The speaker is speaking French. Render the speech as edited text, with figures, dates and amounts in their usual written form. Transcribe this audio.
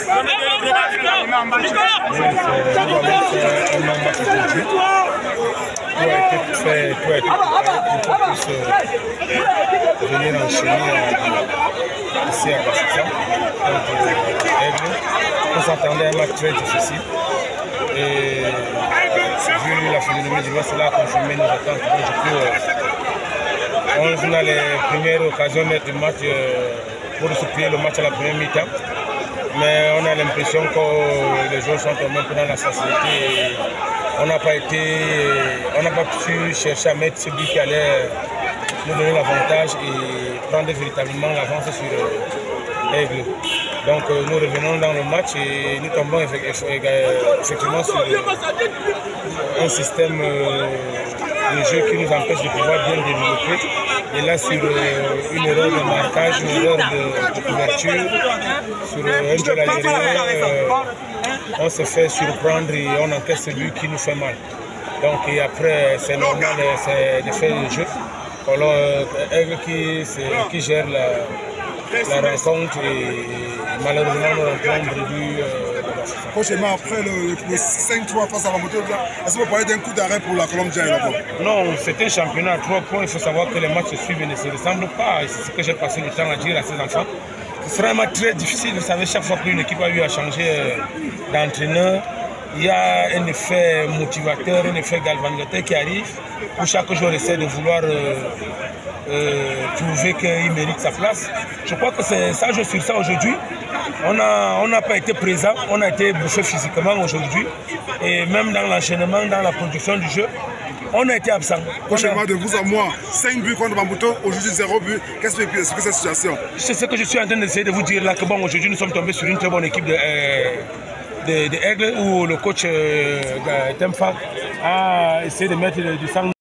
Tout a été fait pour qu'on puisse venir enchaîner ici à Bassissa. On s'attendait à un match très difficile. Et vu la physionomie du match, cela a confirmé nos attentes. Donc, on a les premières occasions du match pour supplier le match à la première mi-temps. Mais on a l'impression que les joueurs sont quand même dans la facilité. On n'a pas pu chercher à mettre ce but qui allait nous donner l'avantage et prendre véritablement l'avance sur Aigle. Donc nous revenons dans le match et nous tombons effectivement sur un système de jeu qui nous empêche de pouvoir bien développer. Et là, sur une erreur de marquage, une erreur de couverture, sur un jeu à l'intérieur, on se fait surprendre et on encaisse celui qui nous fait mal. Donc et après, c'est normal, c'est l'effet du jeu. Alors, Aigle qui gère la rencontre et malheureusement nous rentrons au début prochainement après le 5-3 face à Bamboto, est-ce que vous parlez d'un coup d'arrêt pour la Colombie? Non, c'est un championnat à 3 points. Il faut savoir que les matchs se suivent et ne se ressemblent pas. C'est ce que j'ai passé le temps à dire à ces enfants. Ce sera un match très difficile. Vous savez, chaque fois qu'une équipe a eu à changer d'entraîneur, il y a un effet motivateur, un effet galvanisateur qui arrive, où chaque joueur essaie de vouloir prouver qu'il mérite sa place. Je crois que ça joue sur ça aujourd'hui. On n'a pas été présent, on a été bouffé physiquement aujourd'hui. Et même dans l'enchaînement, dans la production du jeu, on a été absent. Prochainement, de vous à moi, 5 buts contre Bamboto, aujourd'hui 0 but. Qu'est-ce que c'est cette situation? C'est ce que je suis en train d'essayer de vous dire là, que bon, aujourd'hui nous sommes tombés sur une très bonne équipe de Aigle où le coach Temfa a essayé de mettre du sang